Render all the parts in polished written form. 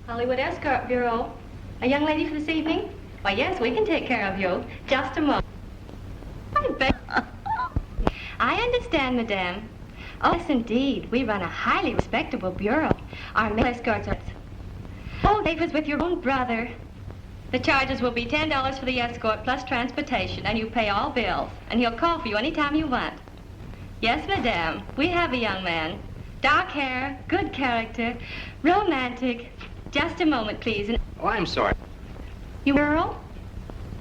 Hollywood Escort Bureau. A young lady for this evening? Why, yes, we can take care of you. Just a moment. I understand, madame. Oh, yes, indeed. We run a highly respectable bureau. Our male escorts are... Oh, favors with your own brother. The charges will be $10 for the escort plus transportation, and you pay all bills. And he'll call for you anytime you want. Yes, madame. We have a young man. Dark hair, good character, romantic. Just a moment, please. Oh, I'm sorry. You girl?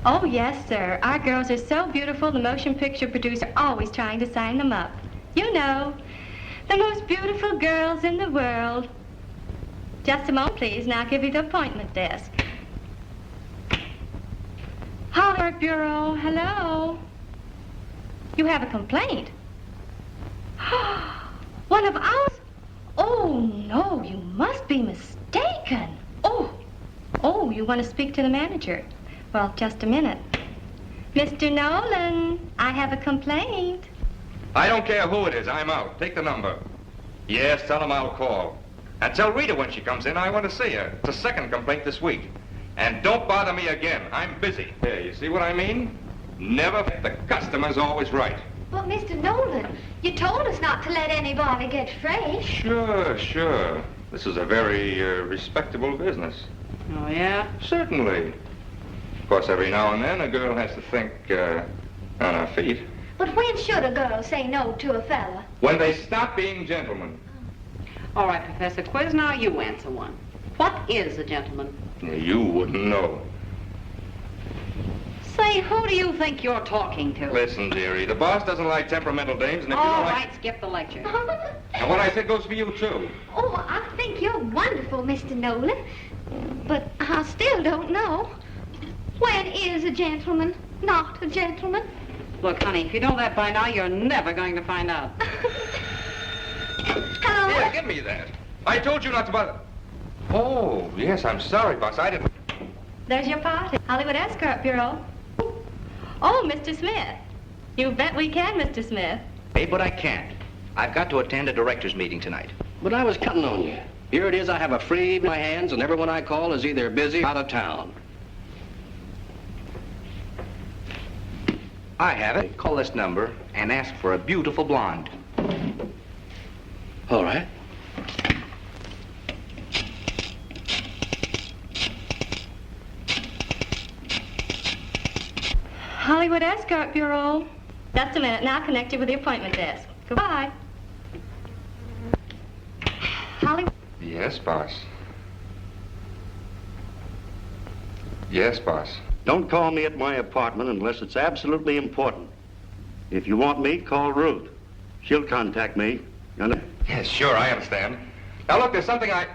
Oh, yes, sir. Our girls are so beautiful, the motion picture producer always trying to sign them up. You know, the most beautiful girls in the world. Just a moment, please, and I'll give you the appointment desk. Hollywood Bureau, hello. You have a complaint? One of ours? Oh, no, you must be mistaken. Oh, you want to speak to the manager? Well, just a minute. Mr. Nolan, I have a complaint. I don't care who it is. I'm out. Take the number. Yes, tell him I'll call. And tell Rita when she comes in I want to see her. It's a second complaint this week. And don't bother me again. I'm busy. Here, you see what I mean? Never. The customer's always right. But, Mr. Nolan, you told us not to let anybody get fresh. Sure. This is a very respectable business. Oh, yeah? Certainly. Of course, every now and then a girl has to think on her feet. But when should a girl say no to a fella? When they stop being gentlemen. All right, Professor Quiz, now you answer one. What is a gentleman? You wouldn't know. Say, who do you think you're talking to? Listen, dearie, the boss doesn't like temperamental dames, and if you All don't right, skip the lecture. And what I said goes for you, too. Oh, I think you're wonderful, Mr. Nolan. But I still don't know. When is a gentleman not a gentleman? Look, honey, if you know that by now, you're never going to find out. Hello? Here, give me that. I told you not to bother. Oh, yes, I'm sorry, boss. I didn't... There's your party. Hollywood Escort Bureau. Oh, Mr. Smith. You bet we can, Mr. Smith. Hey, but I can't. I've got to attend a director's meeting tonight. But I was counting on you. Here it is, I have a free in my hands, and everyone I call is either busy or out of town. I have it. Call this number and ask for a beautiful blonde. All right. Hollywood Escort Bureau. Just a minute, now I'll connect you with the appointment desk. Goodbye. Hollywood. Yes, boss. Yes, boss. Don't call me at my apartment unless it's absolutely important. If you want me, call Ruth. She'll contact me. You understand? Yes, sure, I understand. Now, look, there's something I...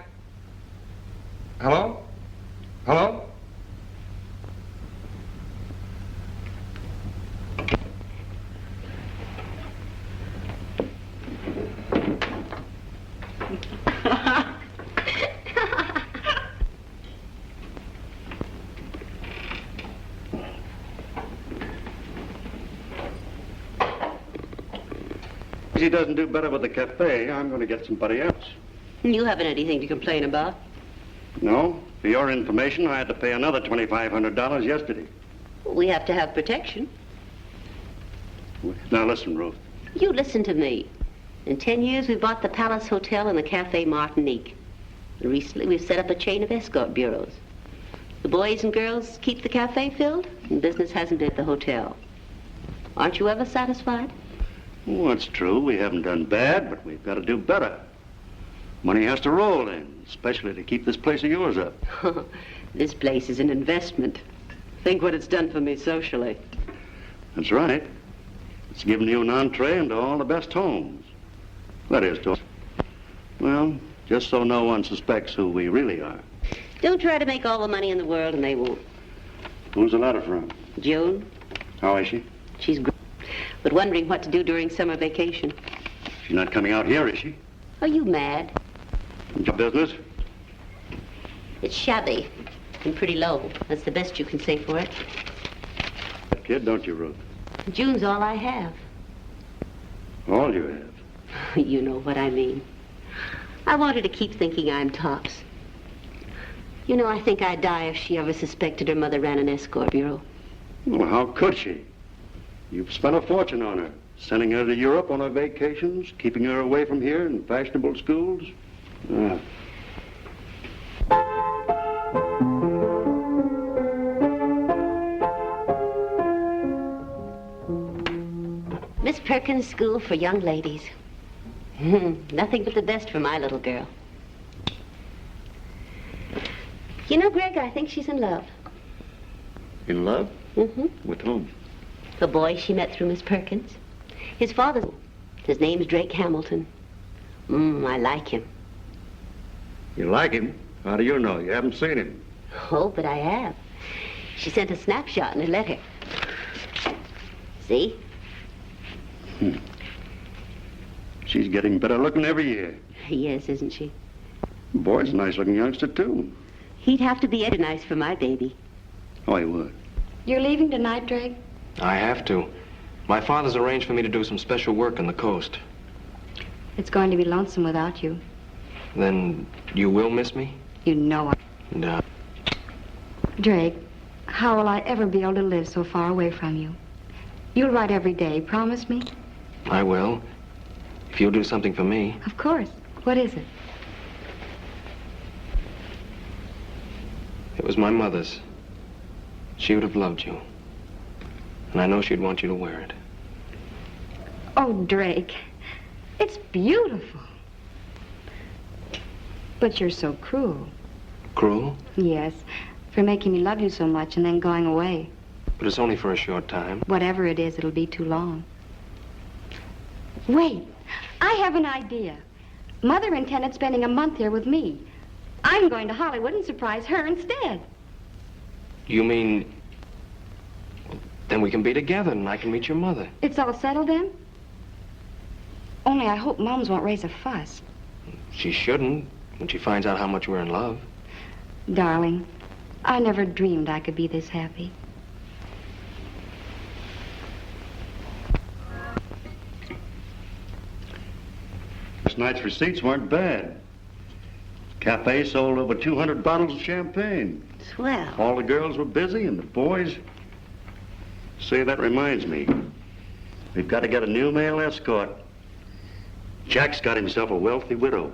Hello? Hello? If he doesn't do better with the cafe, I'm going to get somebody else. You haven't anything to complain about? No. For your information, I had to pay another $2,500 yesterday. We have to have protection. Now listen, Ruth. You listen to me. In 10 years, we bought the Palace Hotel and the Café Martinique. And recently, we've set up a chain of escort bureaus. The boys and girls keep the cafe filled, and business hasn't been at the hotel. Aren't you ever satisfied? Well, it's true. We haven't done bad, but we've got to do better. Money has to roll in, especially to keep this place of yours up. This place is an investment. Think what it's done for me socially. That's right. It's given you an entree into all the best homes. That is, to... Well, just so no one suspects who we really are. Don't try to make all the money in the world and they won't. Who's the letter from? June, How is she? she's great, but wondering what to do during summer vacation. She's not coming out here, is she? Are you mad? Your business? It's shabby and pretty low. That's the best you can say for it. That kid, don't you, Ruth? June's all I have. All you have. You know what I mean. I want her to keep thinking I'm tops. You know, I think I'd die if she ever suspected her mother ran an escort bureau. Well, how could she? You've spent a fortune on her, sending her to Europe on her vacations, keeping her away from here in fashionable schools. Miss Perkins' School for Young Ladies. Nothing but the best for my little girl. You know, Greg, I think she's in love. In love? Mm-hmm. With whom? The boy she met through Miss Perkins. His his name's Drake Hamilton. I like him. You like him? How do you know? You haven't seen him. Oh, but I have. She sent a snapshot in her letter. See? She's getting better looking every year. Yes, isn't she? The boy's a nice looking youngster, too. He'd have to be extra nice for my baby. Oh, he would. You're leaving tonight, Drake? I have to. My father's arranged for me to do some special work on the coast. It's going to be lonesome without you. Then you will miss me? You know I... No. Drake, how will I ever be able to live so far away from you? You'll write every day, promise me? I will. If you'll do something for me. Of course. What is it? It was my mother's. She would have loved you. And I know she'd want you to wear it. Oh, Drake, it's beautiful. But you're so cruel. Cruel? Yes, for making me love you so much and then going away. But it's only for a short time. Whatever it is, it'll be too long. Wait, I have an idea. Mother intended spending a month here with me. I'm going to Hollywood and surprise her instead. You mean... Then we can be together and I can meet your mother. It's all settled then? Only I hope Mums won't raise a fuss. She shouldn't when she finds out how much we're in love. Darling, I never dreamed I could be this happy. This night's receipts weren't bad. Cafe sold over 200 bottles of champagne. Swell. All the girls were busy and the boys... Say, that reminds me. We've got to get a new male escort. Jack's got himself a wealthy widow.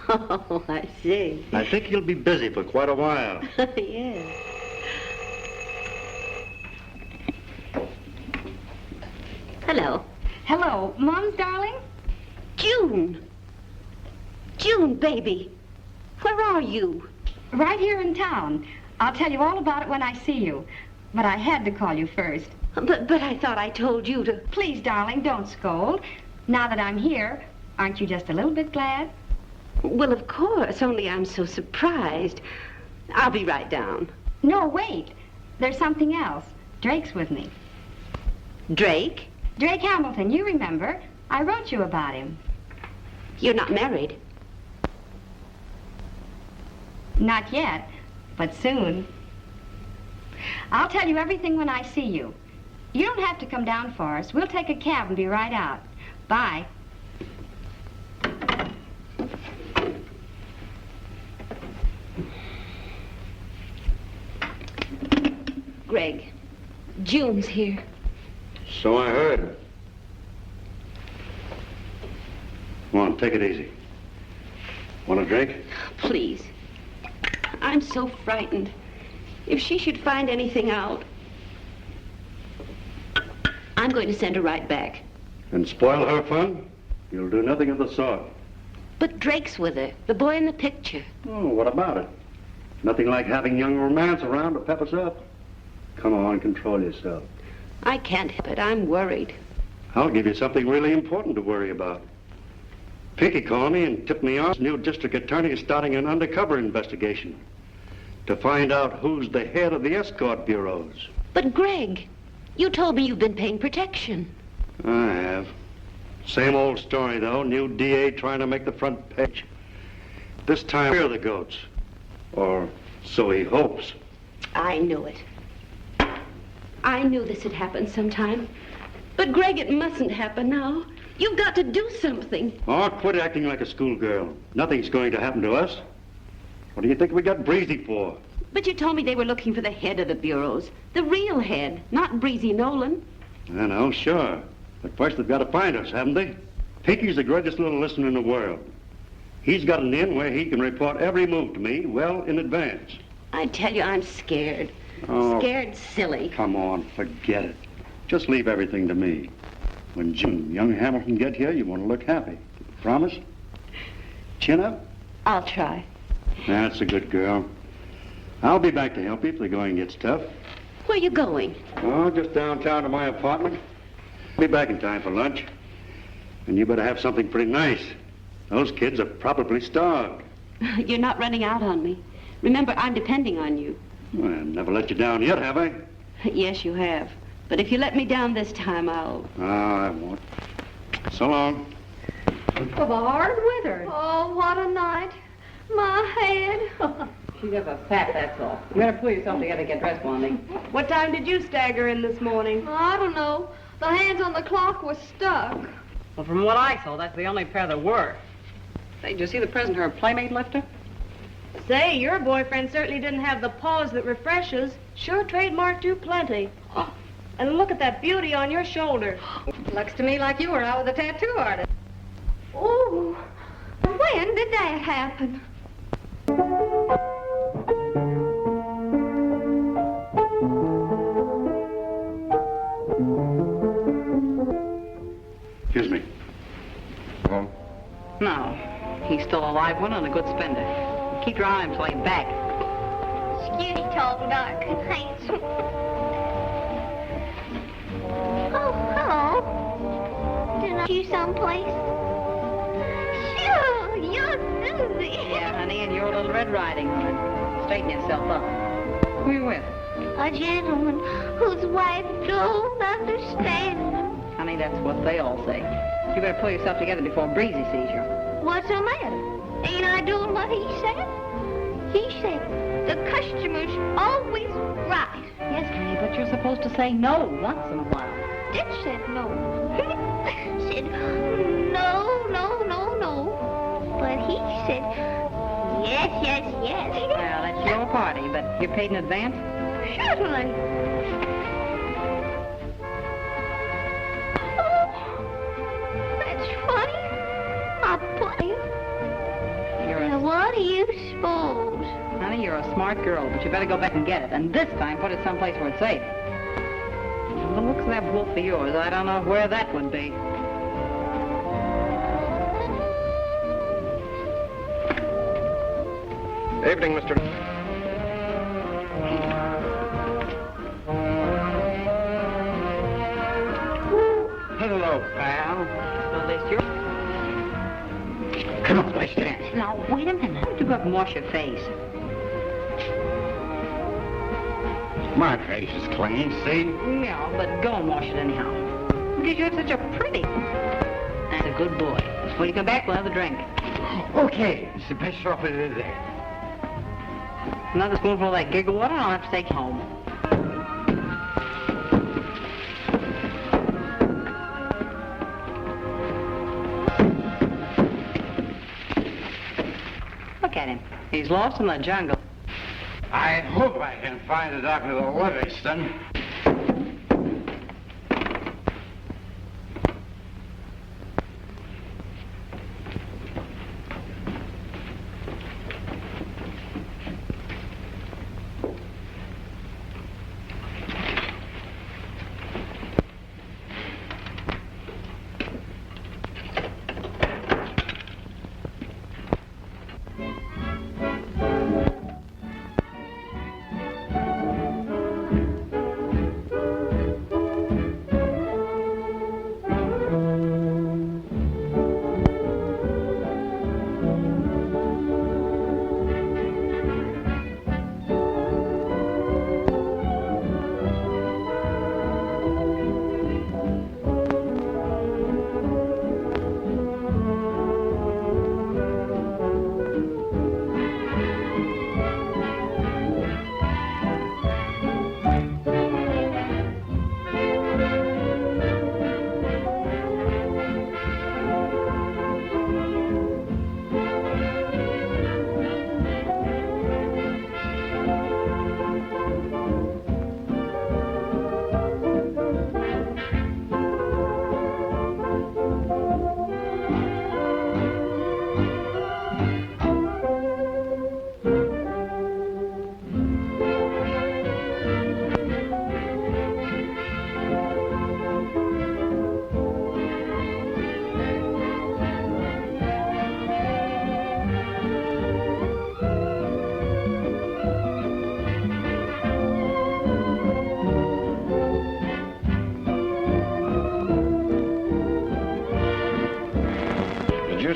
Oh, I see. I think he'll be busy for quite a while. Yes. Hello. Hello, Mums, darling? June. June, baby. Where are you? Right here in town. I'll tell you all about it when I see you. But I had to call you first. But I thought I told you to... Please, darling, don't scold. Now that I'm here, aren't you just a little bit glad? Well, of course, only I'm so surprised. I'll be right down. No, wait. There's something else. Drake's with me. Drake? Drake Hamilton, you remember. I wrote you about him. You're not married. Not yet, but soon. I'll tell you everything when I see you. You don't have to come down for us. We'll take a cab and be right out. Bye. Greg, June's here. So I heard. Come on, take it easy. Want a drink? Please. I'm so frightened. If she should find anything out, I'm going to send her right back. And spoil her fun? You'll do nothing of the sort. But Drake's with her, the boy in the picture. Oh, what about it? Nothing like having young romance around to pep us up. Come on, control yourself. I can't help it. I'm worried. I'll give you something really important to worry about. Pinky called me and tipped me off. The new district attorney is starting an undercover investigation. to find out who's the head of the escort bureaus. But Greg, you told me you've been paying protection. I have. Same old story, though. New DA trying to make the front page. This time, we're the goats. Or so he hopes. I knew it. I knew this had happened sometime. But Greg, it mustn't happen now. You've got to do something. Oh, quit acting like a schoolgirl. Nothing's going to happen to us. What do you think we got Breezy for? But you told me they were looking for the head of the bureaus. The real head, not Breezy Nolan. I know, sure. But first they've got to find us, haven't they? Pinky's the greatest little listener in the world. He's got an in where he can report every move to me well in advance. I tell you, I'm scared. Oh, Scared silly. come on, forget it. Just leave everything to me. When Jim and young Hamilton get here, you want to look happy. Promise? Chin up? I'll try. That's a good girl. I'll be back to help you if the going gets tough. Where are you going? Oh, just downtown to my apartment. Be back in time for lunch. And you better have something pretty nice. Those kids are probably starved. You're not running out on me. Remember, I'm depending on you. Well, I never let you down yet, have I? Yes, you have. But if you let me down this time, I'll... Oh, I won't. So long. Well, the hard weather. Oh, what a night. My head. She's ever fat, that's all. You better pull yourself together and get dressed, Blondie. What time did you stagger in this morning? I don't know. The hands on the clock were stuck. Well, from what I saw, that's the only pair that were. Say, did you see the present her playmate left her? Say, your boyfriend certainly didn't have the pause that refreshes. Sure trademarked you plenty. And look at that beauty on your shoulder. Looks to me like you were out with a tattoo artist. Oh, when did that happen? Excuse me. Home? No. He's still a live one and a good spender. Keep your eye on him till he's back. Skinny, tall, dark, and handsome. Oh, hello. Did I see you someplace? Sure, you're Susie. Yeah, honey, and you're a little Red Riding Hood. Straighten yourself up. Who are you with? A gentleman whose wife don't understand him. Honey, that's what they all say. You better pull yourself together before Breezy sees you. What's the matter? Ain't I doing what he said? He said the customer's always right. Yes, honey, but you're supposed to say no once in a while. Dick said no. Said no, no, no, no. But he said yes, yes, yes. Well, that's your party, but you're paid in advance? Certainly. Oh, that's funny. I put you. Now, what do you suppose? Honey, you're a smart girl, but you better go back and get it. And this time, put it someplace where it's safe. Well, the looks of that wolf of yours, I don't know where that would be. Evening, Mr. Hello, pal. So this your... Come on, let's dance. Now, wait a minute. Why don't you go up and wash your face? My face is clean, see? Yeah, but go and wash it anyhow. Because you're such a pretty... That's a good boy. When you come back, we'll have a drink. Okay, it's the best offer there. Another spoonful of that giggle water, and I'll have to take you home. Look at him. He's lost in the jungle. I hope I can find the Dr. Livingston.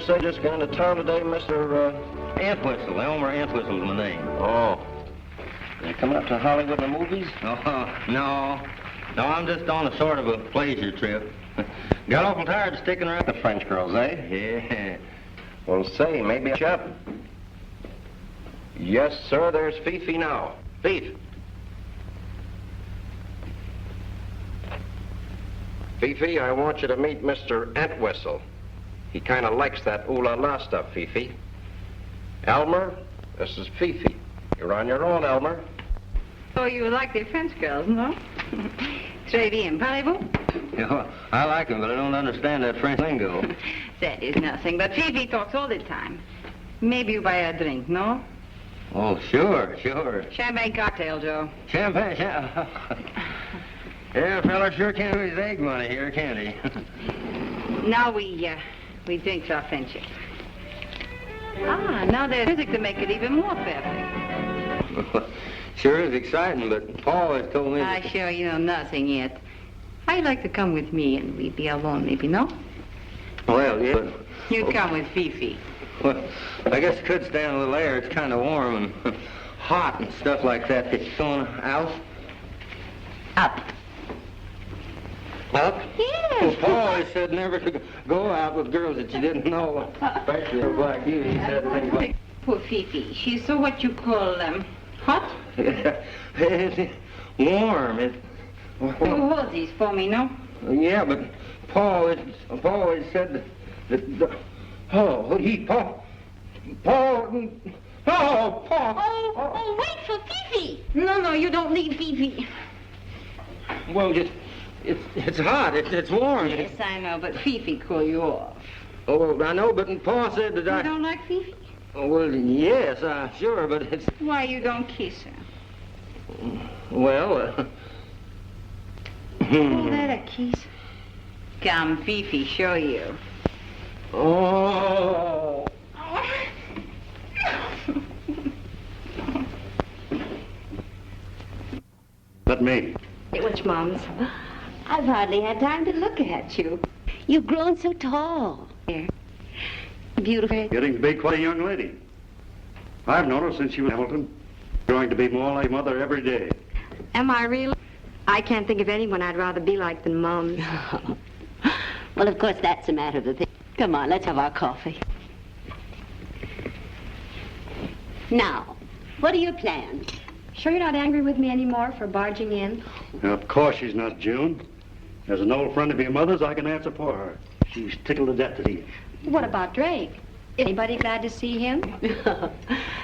say just got into town today, Mr. Entwistle? Elmer Entwistle's my name. Oh. You coming up to Hollywood in the movies? Oh, no. No, I'm just on a sort of a pleasure trip. Got awful tired of sticking around the French girls, eh? Yeah. Well, say, maybe a chap. Yes, sir, there's Fifi now. Fifi. Fifi, I want you to meet Mr. Entwistle. He kind of likes that ooh-la-la stuff, Fifi. Elmer, this is Fifi. You're on your own, Elmer. Oh, you like the French girls, no? Très bien. Parlez-vous? Yeah, I like him, but I don't understand that French lingo. That is nothing, but Fifi talks all the time. Maybe you buy a drink, no? Oh, sure. Champagne cocktail, Joe. Champagne. Yeah, fella sure can't lose egg money here, can't he? Now we drink our friendship. Ah, now there's music to make it even more perfect. Sure is exciting, but Paul has told me... I sure you know nothing yet. I'd like to come with me and we'd be alone, maybe, no? Well, yeah, but... You'd come with Fifi. Well, I guess it could stand a little air. It's kind of warm and hot and stuff like that. Going out? Up. Up? Yes. Well, Paul always said never to go out with girls that you didn't know, especially like you. He said things like... Poor Fifi. She's so what you call, hot? It's warm. It's... You hold these for me, no? Yeah, but Paul always said that Paul. Oh, wait for Fifi. No, you don't need Fifi. Well, it's hot. It's warm. Yes, I know, but Fifi cool you off. Oh, I know, but Paul said that You don't like Fifi? Oh, well, yes, sure, but it's... Why you don't kiss her? Well, Oh, that a kiss? Come, Fifi, show you. Oh. Let me. Which Mums? I've hardly had time to look at you. You've grown so tall. Beautiful. Getting to be quite a young lady. I've known her since she was Hamilton. Growing to be more like mother every day. Am I really? I can't think of anyone I'd rather be like than Mums. Well, of course, that's a matter of opinion. Come on, let's have our coffee. Now, what are your plans? Sure you're not angry with me anymore for barging in? Of course she's not, June. As an old friend of your mother's, I can answer for her. She's tickled to death to see you. What about Drake? Anybody glad to see him?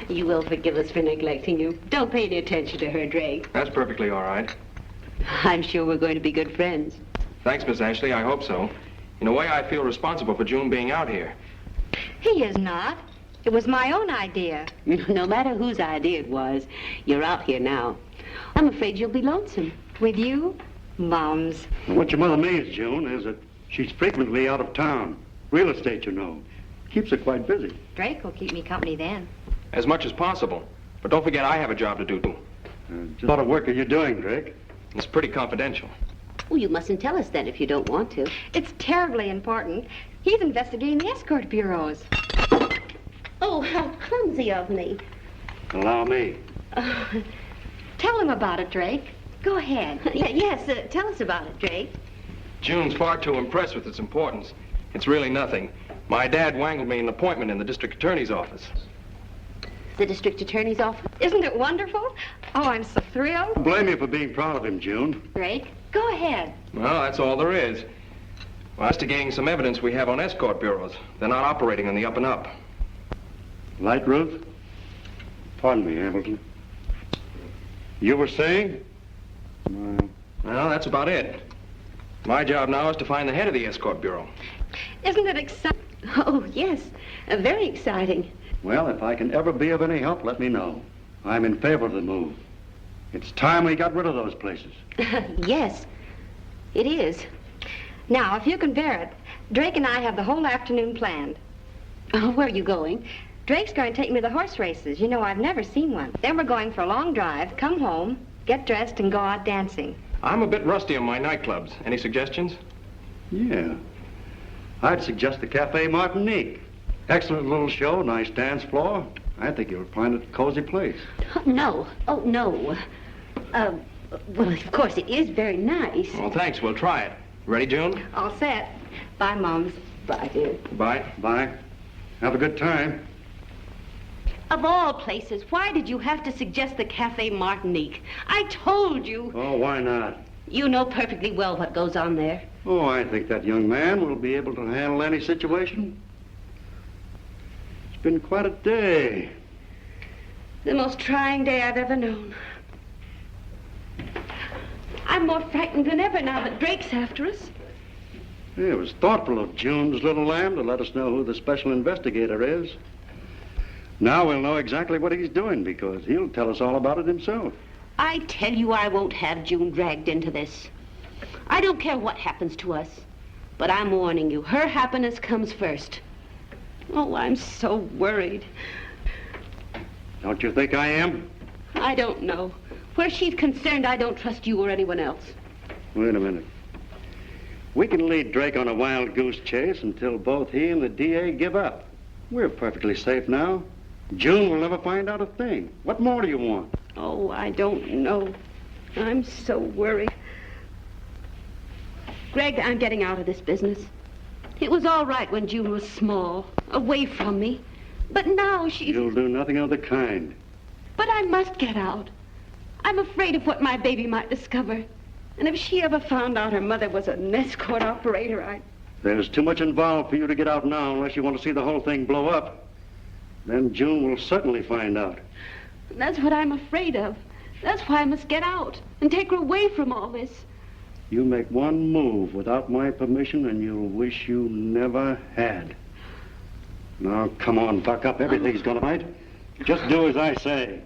You will forgive us for neglecting you. Don't pay any attention to her, Drake. That's perfectly all right. I'm sure we're going to be good friends. Thanks, Miss Ashley. I hope so. In a way, I feel responsible for June being out here. He is not. It was my own idea. No matter whose idea it was, you're out here now. I'm afraid you'll be lonesome. With you? Mums. What your mother means, June, is that she's frequently out of town. Real estate, you know. Keeps her quite busy. Drake will keep me company then. As much as possible. But don't forget I have a job to do, too. Just what work are you doing, Drake? It's pretty confidential. Oh, you mustn't tell us that if you don't want to. It's terribly important. He's investigating the escort bureaus. Oh, how clumsy of me. Allow me. Tell him about it, Drake. Go ahead. Yes, tell us about it, Drake. June's far too impressed with its importance. It's really nothing. My dad wangled me an appointment in the district attorney's office. The district attorney's office? Isn't it wonderful? Oh, I'm so thrilled. I blame you for being proud of him, June. Drake, go ahead. Well, that's all there is. We're investigating some evidence we have on escort bureaus. They're not operating on the up and up. Light, Ruth? Pardon me, Hamilton. You were saying? Well, that's about it. My job now is to find the head of the escort bureau. Isn't it exciting? Oh, yes. Very exciting. Well, if I can ever be of any help, let me know. I'm in favor of the move. It's time we got rid of those places. Yes, it is. Now, if you can bear it, Drake and I have the whole afternoon planned. Oh, where are you going? Drake's going to take me to the horse races. You know, I've never seen one. Then we're going for a long drive, come home, get dressed, and go out dancing. I'm a bit rusty on my nightclubs. Any suggestions? Yeah. I'd suggest the Café Martinique. Excellent little show, nice dance floor. I think you'll find it a cozy place. Oh, no. Oh, no. Well, of course, it is very nice. Well, thanks. We'll try it. Ready, June? All set. Bye, Moms. Bye, dear. Bye. Bye. Have a good time. Of all places, why did you have to suggest the Café Martinique? I told you. Oh, why not? You know perfectly well what goes on there. Oh, I think that young man will be able to handle any situation. It's been quite a day. The most trying day I've ever known. I'm more frightened than ever now that Drake's after us. Yeah, it was thoughtful of June's little lamb to let us know who the special investigator is. Now we'll know exactly what he's doing because he'll tell us all about it himself. I tell you I won't have June dragged into this. I don't care what happens to us, but I'm warning you, her happiness comes first. Oh, I'm so worried. Don't you think I am? I don't know. Where she's concerned, I don't trust you or anyone else. Wait a minute. We can lead Drake on a wild goose chase until both he and the DA give up. We're perfectly safe now. June will never find out a thing. What more do you want? Oh, I don't know. I'm so worried. Greg, I'm getting out of this business. It was all right when June was small, away from me. But now she's... You'll do nothing of the kind. But I must get out. I'm afraid of what my baby might discover. And if she ever found out her mother was an escort operator, There's too much involved for you to get out now unless you want to see the whole thing blow up. Then June will certainly find out. That's what I'm afraid of. That's why I must get out and take her away from all this. You make one move without my permission and you'll wish you never had. Now, come on, buck up. Everything's gonna right. Just do as I say.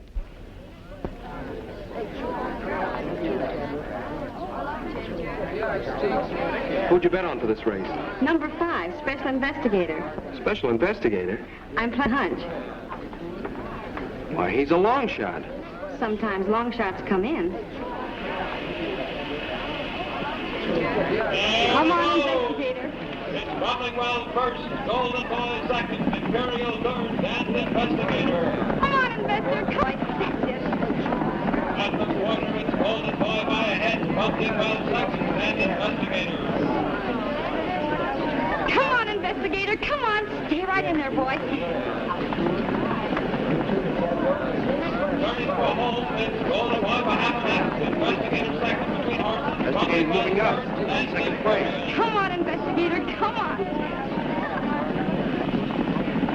Who'd you bet on for this race? Number 5, special investigator. Special investigator? I'm playing hunch. Why, he's a long shot. Sometimes long shots come in. Come on, investigator. It's Bromley-Well first, Golden Boy second, Imperial third, and Investigator. Come on, investor. Come on. That's it. At the quarter, it's Golden Boy by a head, Bromley-Well second, and Investigator. Come on, investigator. Come on. Stay right in there, boy. Turning to a hole, it's Golden Boy by half a length, Investigator second between horses. Investigator's moving up. Second place. Come on, investigator. Come on.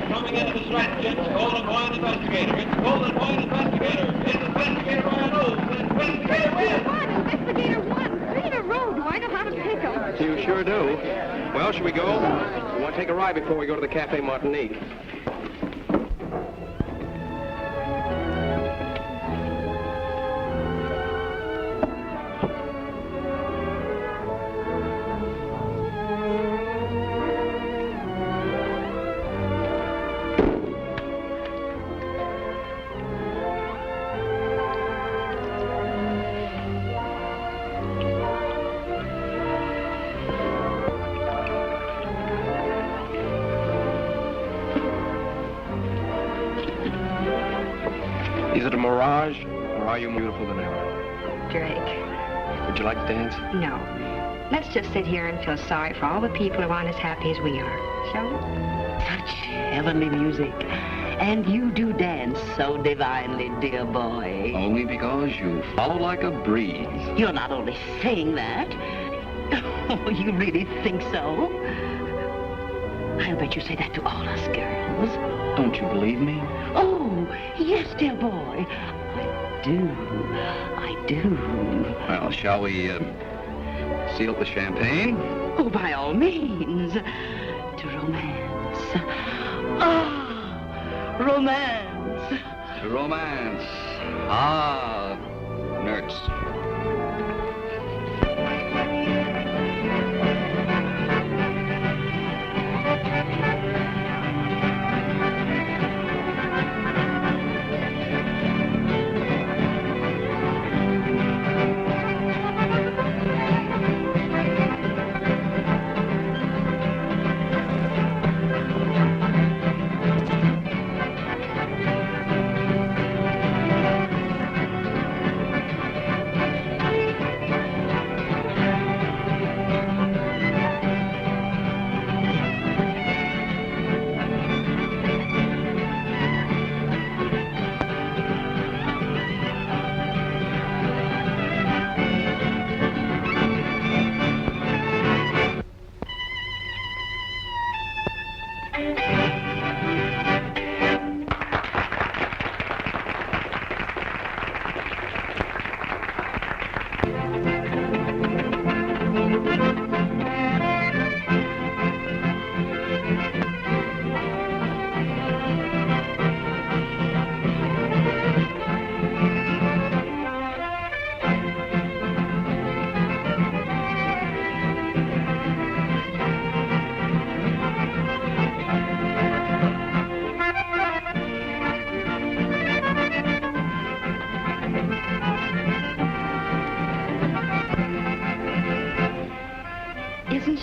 Coming into the stretch, it's Golden Boy and Investigator. It's Golden Boy and Investigator. It's Investigator by a nose. Investigator wins. Come on, investigator won. 3 in a row. Do I know how to pick them? You sure do. Well, should we go? We want to take a ride before we go to the Café Martinique. Is it a mirage, or are you more beautiful than ever? Drake. Would you like to dance? No. Let's just sit here and feel sorry for all the people who aren't as happy as we are. Shall we? Such heavenly music. And you do dance so divinely, dear boy. Only because you follow like a breeze. You're not only saying that. Oh, you really think so? I'll bet you say that to all us girls. Don't you believe me? Oh, yes, dear boy. I do. I do. Well, shall we, seal the champagne? Oh, by all means. To romance. Ah, romance. To romance. Ah, nurse.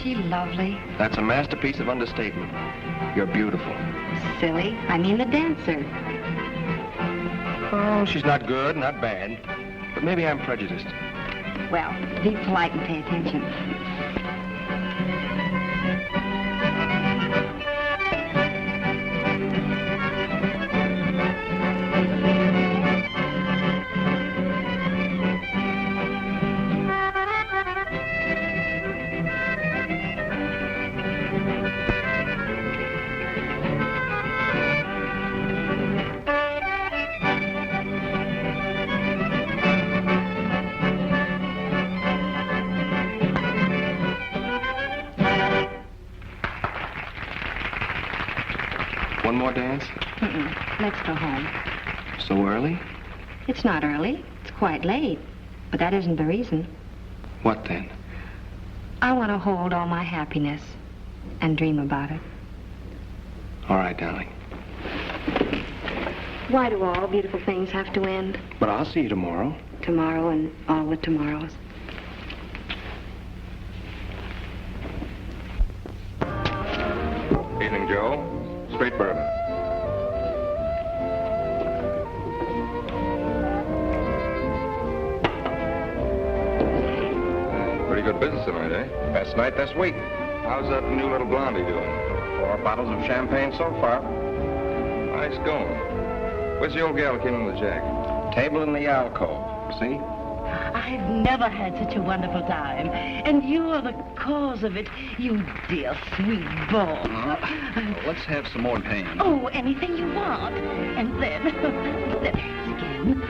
she lovely? That's a masterpiece of understatement. You're beautiful. Silly. I mean the dancer. Oh, she's not good, not bad. But maybe I'm prejudiced. Well, be polite and pay attention. One more dance? Let's go home. So early? It's not early. It's quite late. But that isn't the reason. What then? I want to hold all my happiness and dream about it. All right, darling. Why do all beautiful things have to end? But I'll see you tomorrow. Tomorrow and all the tomorrows. Evening, Joe. Straight bourbon. Pretty good business tonight, eh? Best night this week. How's that new little blondie doing? 4 bottles of champagne so far. Nice going. Where's the old gal who came in with the jack? Table in the alcove. See? I've never had such a wonderful time. And you're the cause of it, you dear sweet boy. Let's have some more champagne. Oh, anything you want. And then again.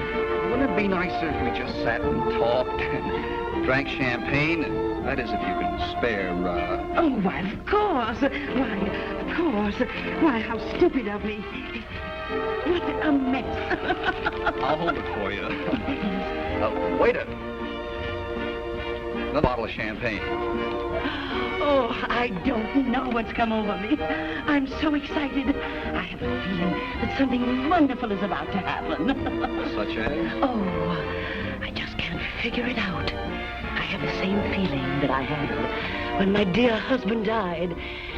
Wouldn't it be nicer if we just sat and talked and drank champagne? That is, if you can spare, Oh, why, of course. Why, of course. Why, how stupid of me. What a mess. I'll hold it for you. Waiter. Another bottle of champagne. Oh, I don't know what's come over me. I'm so excited. I have a feeling that something wonderful is about to happen. Such as? Oh, I just can't figure it out. I have the same feeling that I had when my dear husband died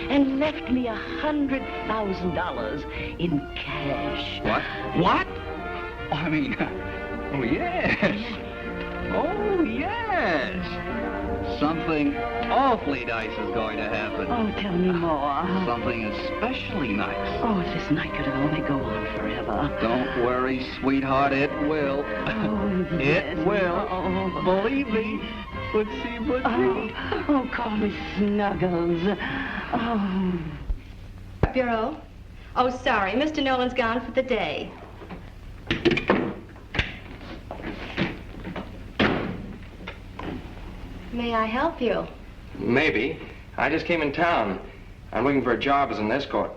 and left me $100,000 in cash. What? What? Oh, I mean, oh, yes. Oh, yes. Something awfully nice is going to happen. Oh, tell me more. Something especially nice. Oh, if this night could only go on forever. Don't worry, sweetheart, it will. Oh, yes. It will. Oh. Believe me. Footsie, footsie. Oh, call me Snuggles. Oh. Bureau. Oh, sorry. Mr. Nolan's gone for the day. May I help you? Maybe. I just came in town. I'm looking for a job as an escort.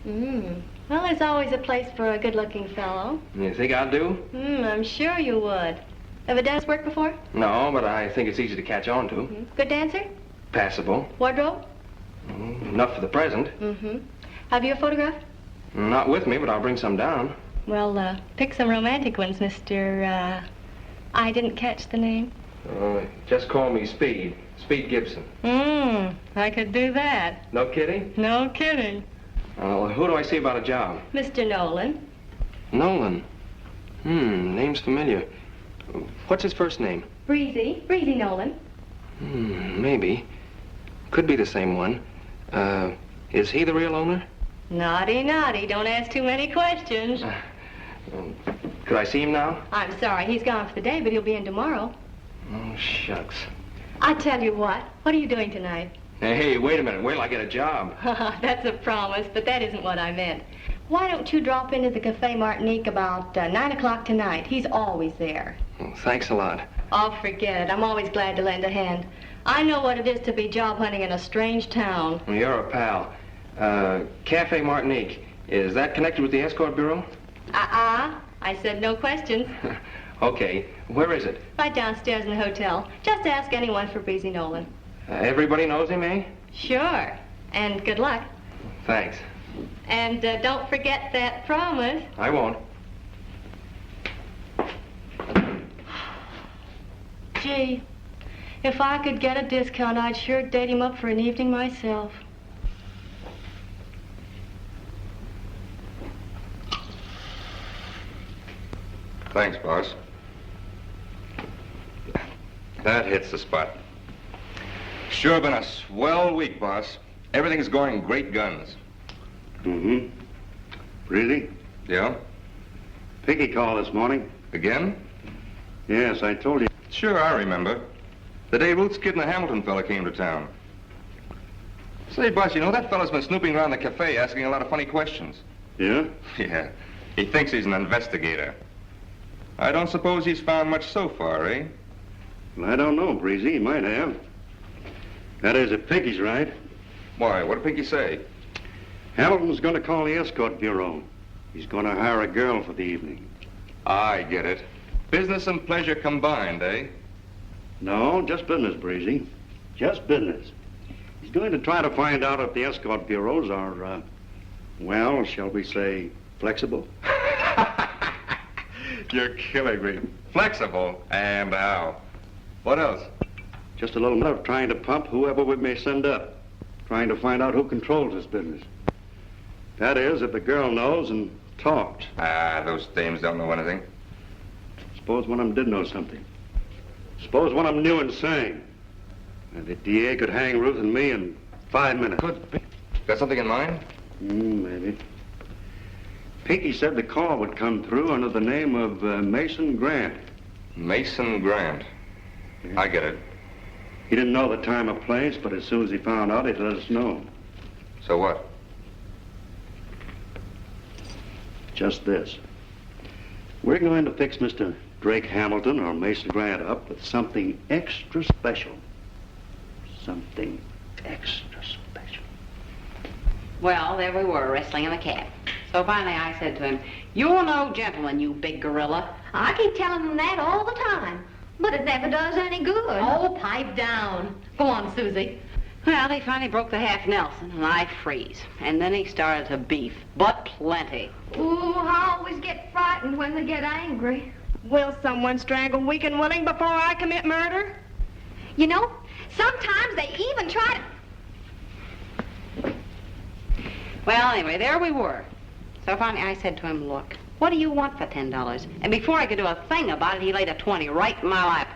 Well, there's always a place for a good-looking fellow. You think I'll do? I'm sure you would. Ever done this work before? No, but I think it's easy to catch on to. Good dancer? Passable. Wardrobe? Enough for the present. Have you a photograph? Not with me, but I'll bring some down. Well, pick some romantic ones, Mr. I didn't catch the name. Just call me Speed. Speed Gibson. I could do that. No kidding? No kidding. Who do I see about a job? Mr. Nolan. Nolan. Name's familiar. What's his first name? Breezy Nolan. Maybe. Could be the same one. Is he the real owner? Naughty, naughty. Don't ask too many questions. Could I see him now? I'm sorry. He's gone for the day, but he'll be in tomorrow. Oh, shucks. I tell you what. What are you doing tonight? Hey, wait a minute. Wait till I get a job. That's a promise, but that isn't what I meant. Why don't you drop into the Café Martinique about 9 o'clock tonight? He's always there. Oh, thanks a lot. Oh, forget it. I'm always glad to lend a hand. I know what it is to be job hunting in a strange town. Well, you're a pal. Café Martinique. Is that connected with the Escort Bureau? I said no questions. Okay. Where is it? Right downstairs in the hotel. Just ask anyone for Breezy Nolan. Everybody knows him, eh? Sure. And good luck. Thanks. And don't forget that promise. I won't. Gee, If I could get a discount, I'd sure date him up for an evening myself. Thanks, boss. That hits the spot. Sure been a swell week, boss. Everything's going great guns. Mm-hmm. Really? Yeah? Piggy called this morning. Again? Yes, I told you. Sure, I remember. The day Ruth's kid and the Hamilton fella came to town. Say, boss, you know, that fella's been snooping around the cafe asking a lot of funny questions. Yeah? Yeah. He thinks he's an investigator. I don't suppose he's found much so far, eh? Well, I don't know, Breezy. He might have. That is, if Piggy's right. Why, what did Pinky say? Hamilton's going to call the Escort Bureau. He's going to hire a girl for the evening. I get it. Business and pleasure combined, eh? No, just business, Breezy. Just business. He's going to try to find out if the Escort Bureaus are, well, shall we say, flexible? You're killing me. Flexible? And how? What else? Just a little bit of trying to pump whoever we may send up. Trying to find out who controls this business. That is, if the girl knows and talks. Ah, those dames don't know anything. Suppose one of them did know something. Suppose one of them knew and sang. And the DA could hang Ruth and me in 5 minutes. Could be. Got something in mind? Maybe. Pinky said the call would come through under the name of Mason Grant. Mason Grant. Yeah. I get it. He didn't know the time or place, but as soon as he found out, he'd let us know. So what? Just this. We're going to fix Mr. Drake Hamilton or Mason Grant up with something extra special. Something extra special. Well, there we were, wrestling in the cab. So finally I said to him, "You're no gentleman, you big gorilla." I keep telling them that all the time, but it never does any good. Oh, pipe down. Go on, Susie. Well, he finally broke the half Nelson, and I freeze. And then he started to beef, but plenty. Ooh, I always get frightened when they get angry. Will someone strangle Weak and Willing before I commit murder? You know, sometimes they even try to... Well, anyway, there we were. So finally I said to him, "Look, what do you want for $10? And before I could do a thing about it, he laid a 20 right in my lap.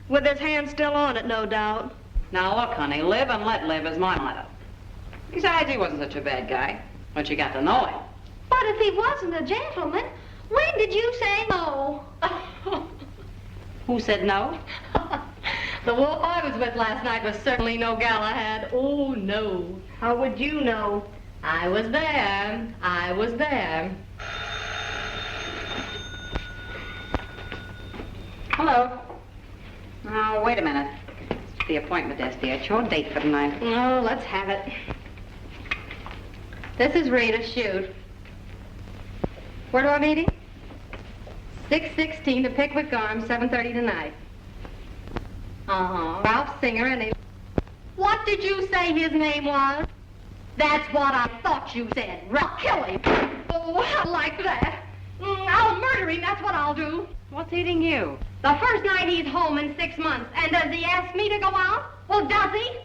With his hand still on it, no doubt. Now look, honey, live and let live is my motto. Besides, he wasn't such a bad guy once you got to know him. But if he wasn't a gentleman, when did you say no? Who said no? The wolf I was with last night was certainly no Galahad. Oh, no. How would you know? I was there. I was there. Hello. Oh, wait a minute. It's the appointment desk, dear. It's your date for tonight. Oh, let's have it. This is Rita's shoot. Where do I meet him? 616 to Pickwick Arms, 7:30 tonight. Uh-huh. Ralph Singer and he... What did you say his name was? That's what I thought you said. Ralph, kill him. Oh, I like that. I'll murder him, that's what I'll do. What's eating you? The first night he's home in 6 months. And does he ask me to go out? Well, does he?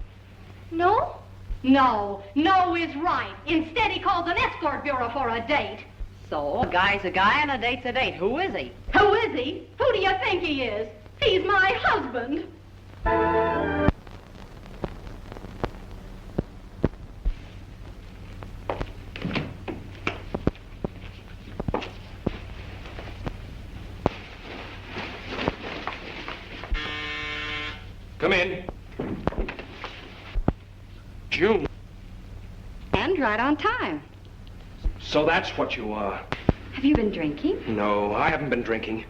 No? No. No is right. Instead, he calls an escort bureau for a date. So, a guy's a guy and a date's a date. Who is he? Who is he? Who do you think he is? He's my husband. Come in. June. And right on time. So that's what you are. Have you been drinking? No, I haven't been drinking.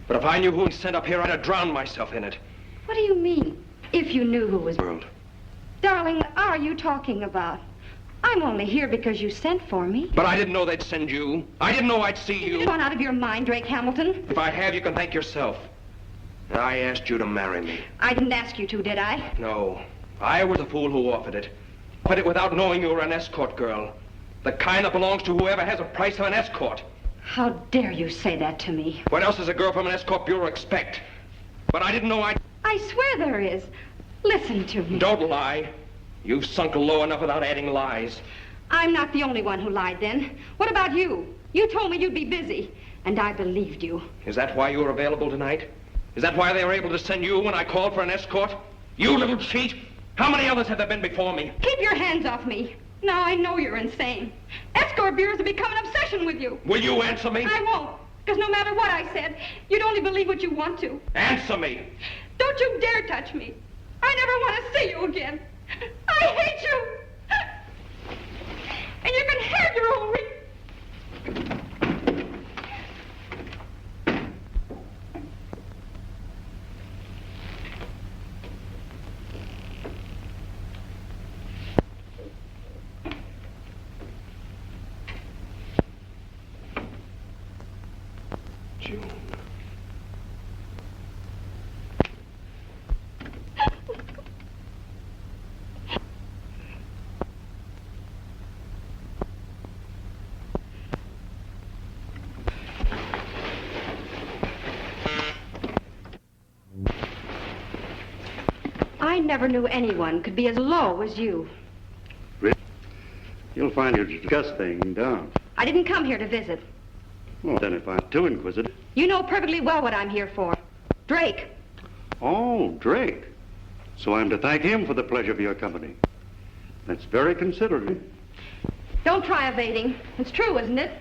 But if I knew who he sent up here, I'd have drowned myself in it. What do you mean, if you knew who was... World. Darling, what are you talking about? I'm only here because you sent for me. But I didn't know they'd send you. I didn't know I'd see you. You've gone out of your mind, Drake Hamilton. If I have, you can thank yourself. I asked you to marry me. I didn't ask you to, did I? No. I was the fool who offered it. Offered it without knowing you were an escort girl. The kind that belongs to whoever has a price of an escort. How dare you say that to me? What else does a girl from an escort bureau expect? But I didn't know I swear there is. Listen to me. Don't lie. You've sunk low enough without adding lies. I'm not the only one who lied then. What about you? You told me you'd be busy, and I believed you. Is that why you were available tonight? Is that why they were able to send you when I called for an escort? You little cheat! How many others have there been before me? Keep your hands off me. Now I know you're insane. Escort bureaus have become an obsession with you. Will you answer me? I won't, because no matter what I said, you'd only believe what you want to. Answer me! Don't you dare touch me. I never want to see you again. I hate you. And you can have your own June. I never knew anyone could be as low as you. Really? You'll find you discuss things down. I didn't come here to visit. Well, then if I'm too inquisitive. You know perfectly well what I'm here for. Drake. Oh, Drake. So I'm to thank him for the pleasure of your company. That's very considerate. Don't try evading. It's true, isn't it?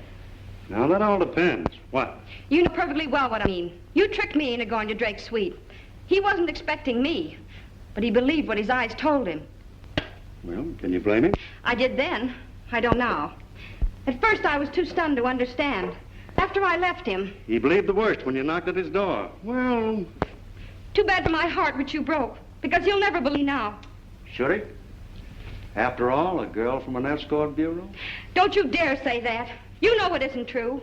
Now, that all depends. What? You know perfectly well what I mean. You tricked me into going to Drake's suite. He wasn't expecting me, but he believed what his eyes told him. Well, can you blame him? I did then. I don't now. At first, I was too stunned to understand. After I left him... He believed the worst when you knocked at his door. Well... Too bad for my heart, which you broke, because he'll never believe now. Should he? After all, a girl from an escort bureau? Don't you dare say that. You know it isn't true.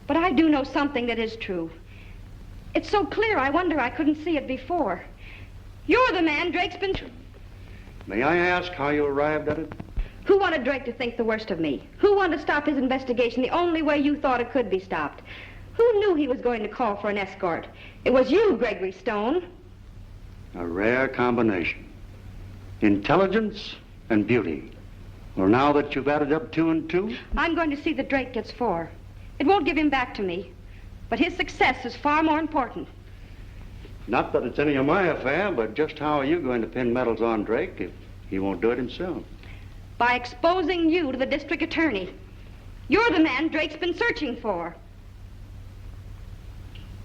But I do know something that is true. It's so clear, I wonder I couldn't see it before. You're the man Drake's been... May I ask how you arrived at it? Who wanted Drake to think the worst of me? Who wanted to stop his investigation the only way you thought it could be stopped? Who knew he was going to call for an escort? It was you, Gregory Stone. A rare combination. Intelligence and beauty. Well, now that you've added up 2 and 2? I'm going to see that Drake gets 4. It won't give him back to me. But his success is far more important. Not that it's any of my affair, but just how are you going to pin medals on Drake if he won't do it himself? By exposing you to the district attorney. You're the man Drake's been searching for.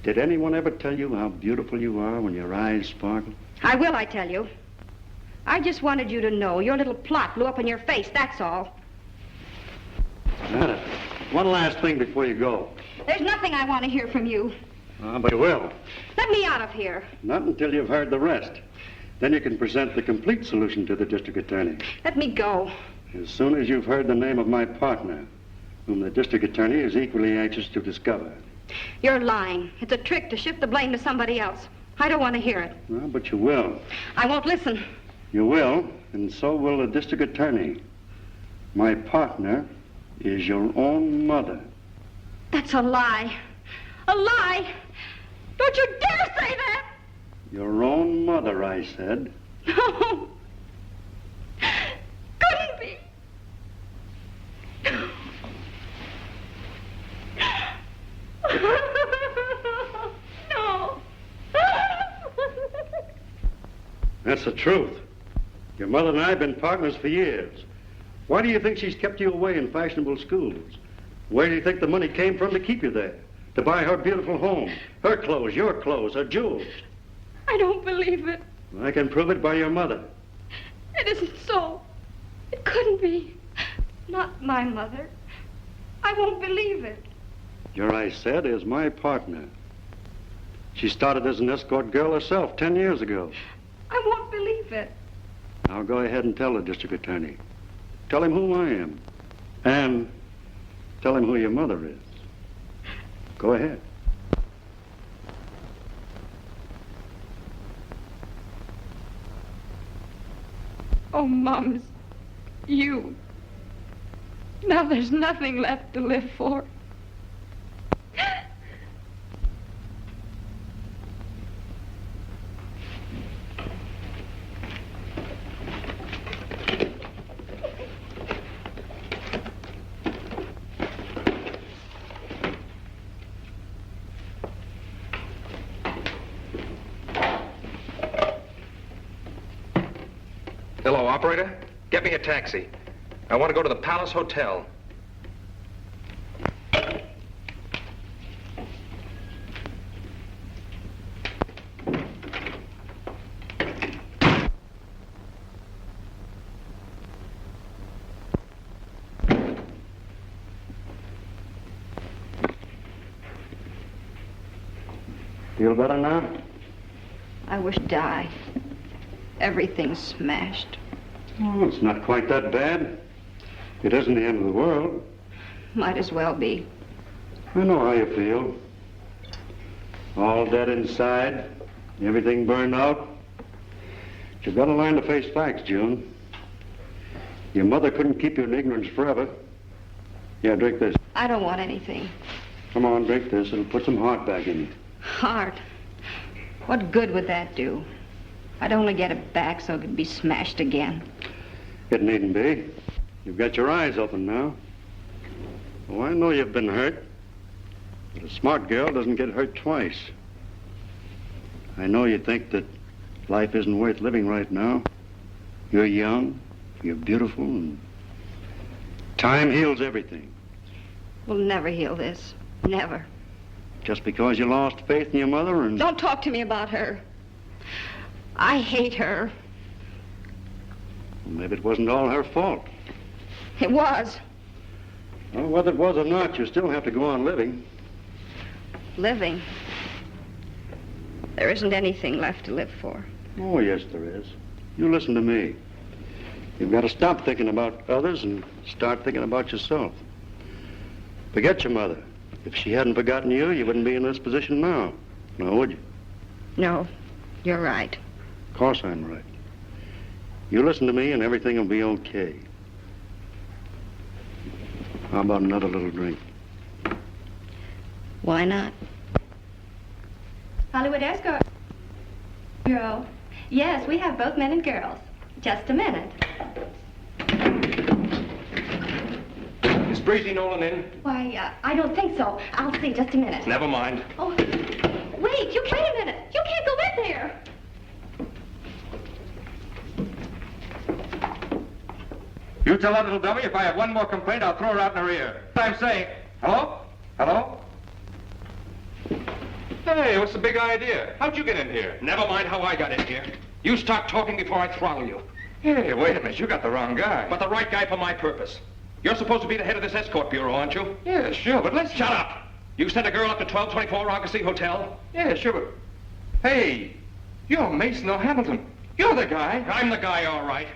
Did anyone ever tell you how beautiful you are when your eyes sparkle? I will, I tell you. I just wanted you to know your little plot blew up in your face, that's all. Nada. One last thing before you go. There's nothing I want to hear from you. But you will. Let me out of here. Not until you've heard the rest. Then you can present the complete solution to the district attorney. Let me go. As soon as you've heard the name of my partner, whom the district attorney is equally anxious to discover. You're lying. It's a trick to shift the blame to somebody else. I don't want to hear it. Well, but you will. I won't listen. You will, and so will the district attorney. My partner is your own mother. That's a lie. A lie! Don't you dare say that! Your own mother, I said. No. Couldn't be. No. That's the truth. Your mother and I have been partners for years. Why do you think she's kept you away in fashionable schools? Where do you think the money came from to keep you there? To buy her beautiful home, her clothes, your clothes, her jewels. I don't believe it. I can prove it by your mother. It isn't so. It couldn't be. Not my mother. I won't believe it. Your, I said, is my partner. She started as an escort girl herself 10 years ago. I won't believe it. Now go ahead and tell the district attorney. Tell him who I am. And tell him who your mother is. Go ahead. Oh, Mums, you. Now there's nothing left to live for. Hello, operator. Get me a taxi. I want to go to the Palace Hotel. Feel better now? I wish to die. Everything's smashed. Oh, it's not quite that bad. It isn't the end of the world. Might as well be. I know how you feel. All dead inside, everything burned out. But you've got to learn to face facts, June. Your mother couldn't keep you in ignorance forever. Yeah, drink this. I don't want anything. Come on, drink this. It'll put some heart back in you. Heart? What good would that do? I'd only get it back so it could be smashed again. It needn't be. You've got your eyes open now. Oh, I know you've been hurt. But a smart girl doesn't get hurt twice. I know you think that life isn't worth living right now. You're young, you're beautiful, and time heals everything. We'll never heal this. Never. Just because you lost faith in your mother and... Don't talk to me about her. I hate her. Well, maybe it wasn't all her fault. It was. Well, whether it was or not, you still have to go on living. Living? There isn't anything left to live for. Oh, yes, there is. You listen to me. You've got to stop thinking about others and start thinking about yourself. Forget your mother. If she hadn't forgotten you, you wouldn't be in this position now. Now, would you? No, you're right. Of course I'm right. You listen to me and everything will be okay. How about another little drink? Why not? Hollywood Escort Bureau. Yes, we have both men and girls. Just a minute. Is Breeze Nolan in? Why, I don't think so. I'll see. Just a minute. Never mind. Oh, wait. Wait a minute. You can't go in there. You tell that little dummy if I have one more complaint, I'll throw her out in her ear. I'm saying, hello? Hello? Hey, what's the big idea? How'd you get in here? Never mind how I got in here. You start talking before I throttle you. Hey, wait a minute, you got the wrong guy. But the right guy for my purpose. You're supposed to be the head of this escort bureau, aren't you? Yeah, sure, but let's... Shut up! You sent a girl up to 1224 Argosy Hotel? Yeah, sure, but... Hey, you're Mason O'Hamilton. You're the guy. I'm the guy, all right.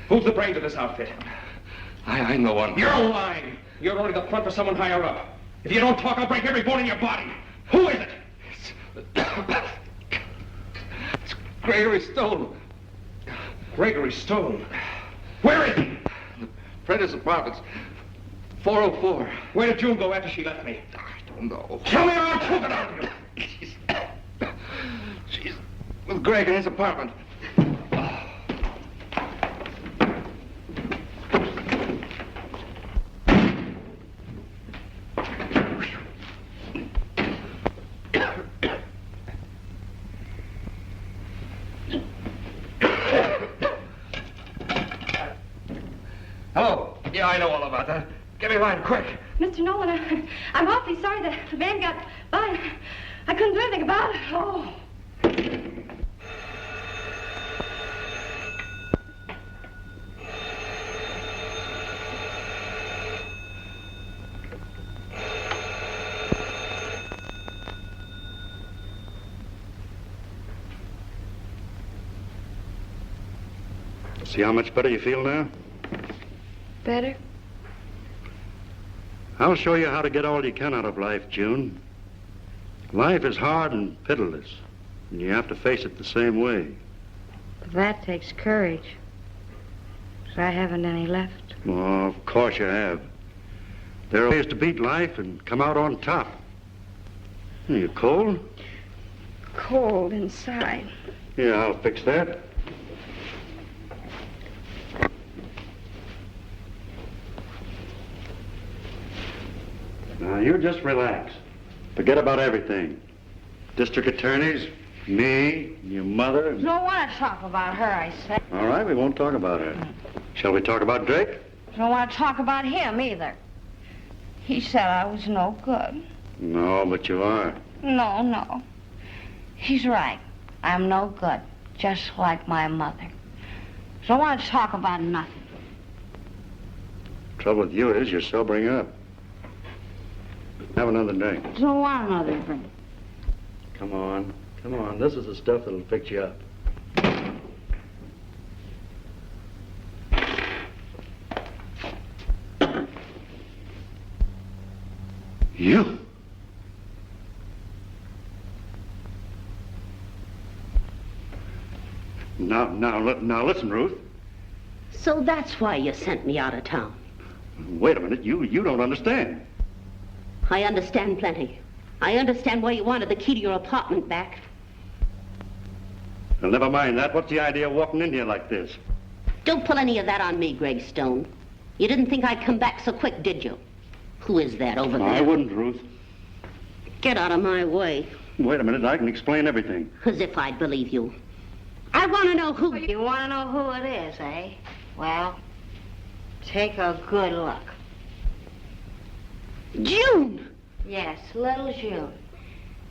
Who's the brains of this outfit? I'm the one. You're lying. You're only the front for someone higher up. If you don't talk, I'll break every bone in your body. Who is it? It's Gregory Stone. Gregory Stone? Where is he? The Prentice Apartments. 404. Where did June go after she left me? I don't know. Tell me or I'll choke it out of you. She's with Greg in his apartment. Hello. Yeah, I know all about that. Get me a line quick. Mr. Nolan, I'm awfully sorry that the van got by. I couldn't do anything about it. Oh. See how much better you feel now? Better? I'll show you how to get all you can out of life, June. Life is hard and pitiless, and you have to face it the same way. But that takes courage. 'Cause I haven't any left. Oh, of course you have. There are ways to beat life and come out on top. Are you cold? Cold inside. Yeah, I'll fix that. Now, you just relax. Forget about everything. District attorneys, me, your mother. Don't want to talk about her, I said. All right, we won't talk about her. Shall we talk about Drake? Don't want to talk about him either. He said I was no good. No, but you are. No. He's right. I'm no good, just like my mother. Don't want to talk about nothing. Trouble with you is you're sobering up. Have another drink. Don't want another drink. Come on. This is the stuff that'll fix you up. You? Now listen, Ruth. So that's why you sent me out of town. Wait a minute. You don't understand. I understand plenty. I understand why you wanted the key to your apartment back. Well, never mind that. What's the idea of walking in here like this? Don't pull any of that on me, Greg Stone. You didn't think I'd come back so quick, did you? Who is that over there? I wouldn't, Ruth. Get out of my way. Wait a minute. I can explain everything. As if I'd believe you. I want to know who... You want to know who it is, eh? Well, take a good look. June! Yes, little June.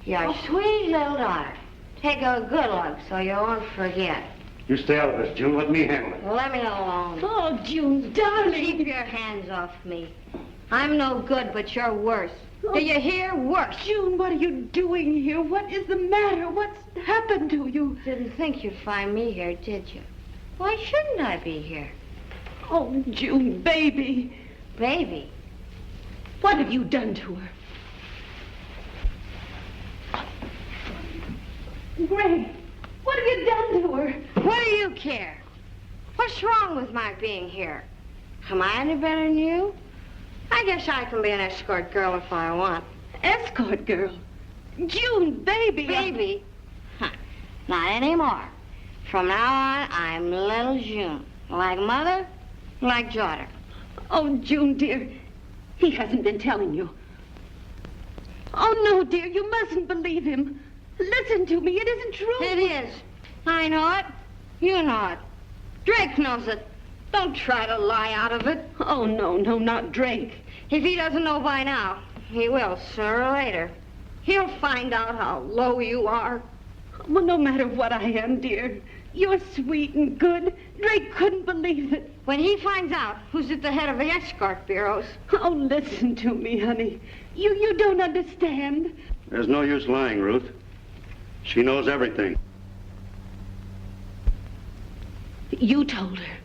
Your sweet little daughter. Take a good look so you won't forget. You stay out of this, June. Let me handle it. Let me alone. Oh, June, darling. Keep your hands off me. I'm no good, but you're worse. Do you hear? Worse. June, what are you doing here? What is the matter? What's happened to you? Didn't think you'd find me here, did you? Why shouldn't I be here? Oh, June, baby. Baby? What have you done to her? Greg, what have you done to her? What do you care? What's wrong with my being here? Am I any better than you? I guess I can be an escort girl if I want. Escort girl? June, baby. Baby? Huh. Not anymore. From now on, I'm little June. Like mother, like daughter. Oh, June, dear, he hasn't been telling you. Oh, no, dear, you mustn't believe him. Listen to me, it isn't true. It is. I know it. You know it. Drake knows it. Don't try to lie out of it. Oh, no, not Drake. If he doesn't know by now, he will sooner or later. He'll find out how low you are. Well, no matter what I am, dear, you're sweet and good. Drake couldn't believe it. When he finds out who's at the head of the escort bureaus... Oh, listen to me, honey. You don't understand. There's no use lying, Ruth. She knows everything. You told her.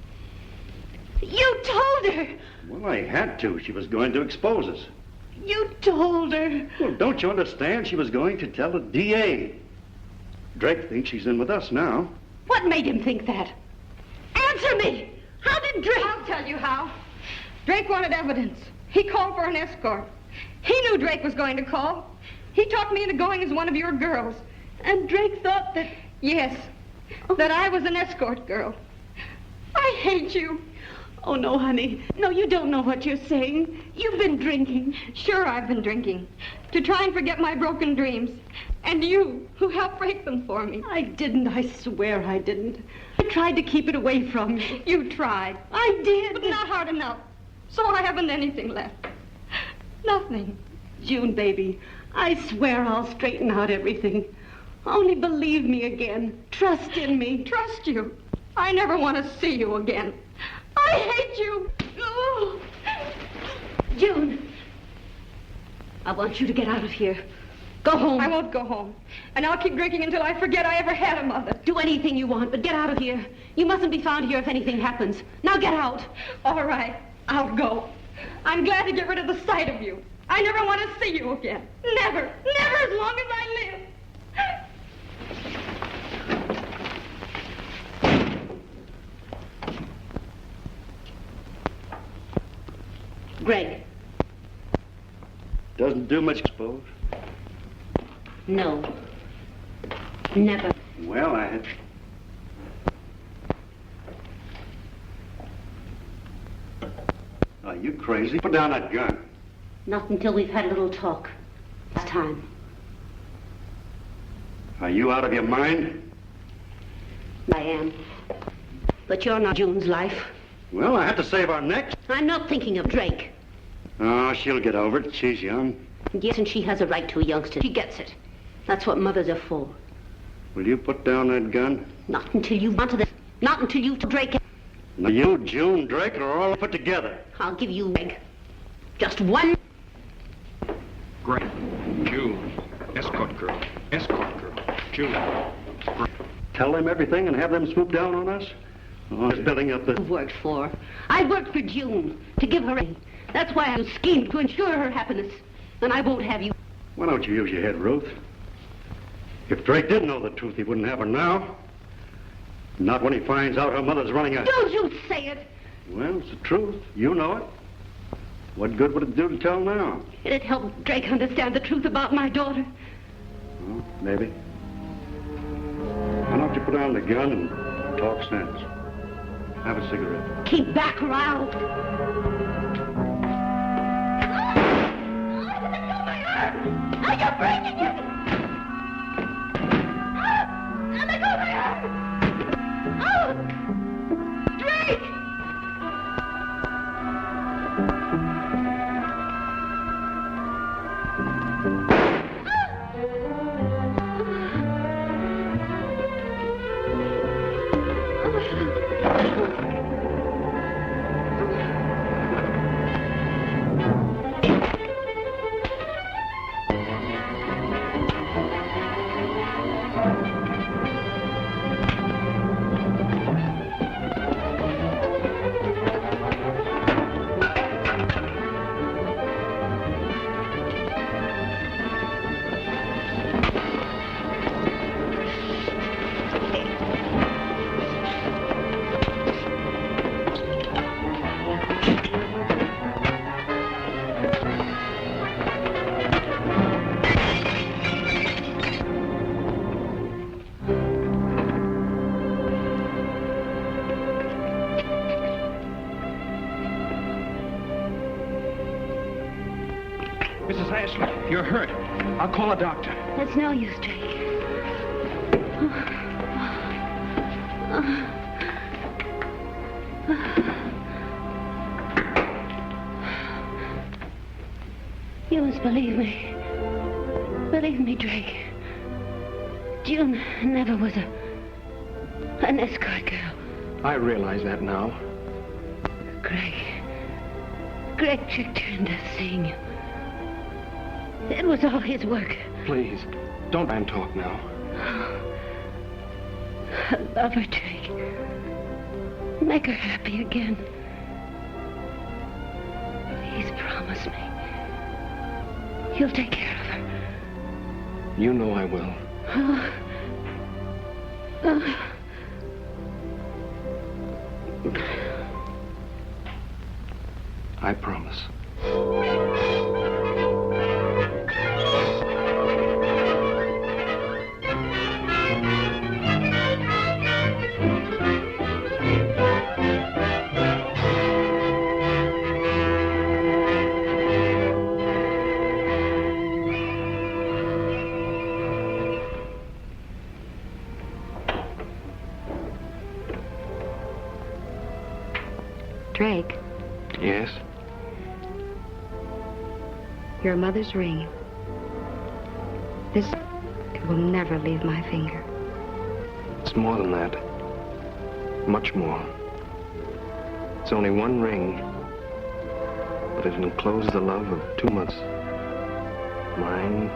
You told her! Well, I had to. She was going to expose us. You told her. Well, don't you understand? She was going to tell the DA. Drake thinks she's in with us now. What made him think that? Answer me! How did Drake... I'll tell you how. Drake wanted evidence. He called for an escort. He knew Drake was going to call. He talked me into going as one of your girls. And Drake thought that... Yes, that I was an escort girl. I hate you. Oh, no, honey. No, you don't know what you're saying. You've been drinking. Sure, I've been drinking. To try and forget my broken dreams. And you, who helped break them for me. I didn't. I swear I didn't. I tried to keep it away from you. You tried. I did. But not hard enough. So I haven't anything left. Nothing. June, baby, I swear I'll straighten out everything. Only believe me again. Trust in me. Trust you? I never want to see you again. I hate you. Oh. June, I want you to get out of here. Go home. I won't go home. And I'll keep drinking until I forget I ever had a mother. Do anything you want, but get out of here. You mustn't be found here if anything happens. Now get out. All right, I'll go. I'm glad to get rid of the sight of you. I never want to see you again. Never. Never as long as I live. Greg. Doesn't do much, I suppose. No. Never. Well, I had... Are you crazy? Put down that gun. Not until we've had a little talk. It's time. Are you out of your mind? I am. But you're not June's life. Well, I have to save our necks. I'm not thinking of Drake. Oh, she'll get over it. She's young. Yes, and she has a right to a youngster. She gets it. That's what mothers are for. Will you put down that gun? Not until you want to. Not until you Drake. Now, you, June, Drake are all put together. I'll give you Greg. Just one. Greg, June, escort girl, June. Greg. Tell them everything and have them swoop down on us? Oh, it's building up the... I've worked for. I worked for June to give her a... That's why I schemed to ensure her happiness. And I won't have you. Why don't you use your head, Ruth? If Drake did know the truth, he wouldn't have her now. Not when he finds out her mother's running a... Don't you say it. Well, it's the truth. You know it. What good would it do to tell now? It'd help Drake understand the truth about my daughter. Well, maybe. Why don't you put down the gun and talk sense? Have a cigarette. Keep back, or I'll... Are you breaking it? Let go of my arm! Oh! Drake! Mrs. Ashley, you're hurt. I'll call a doctor. It's no use, Drake. You must believe me. Believe me, Drake. June never was an escort girl. I realize that now. Greg tricked her into seeing you. It was all his work. Please, don't try and talk now. I love her, Drake. Make her happy again. Please promise me. You'll take care of her. You know I will. I promise. Drake, Yes? your mother's ring. This will never leave my finger. It's more than that. Much more. It's only one ring, but it encloses the love of 2 months. Mine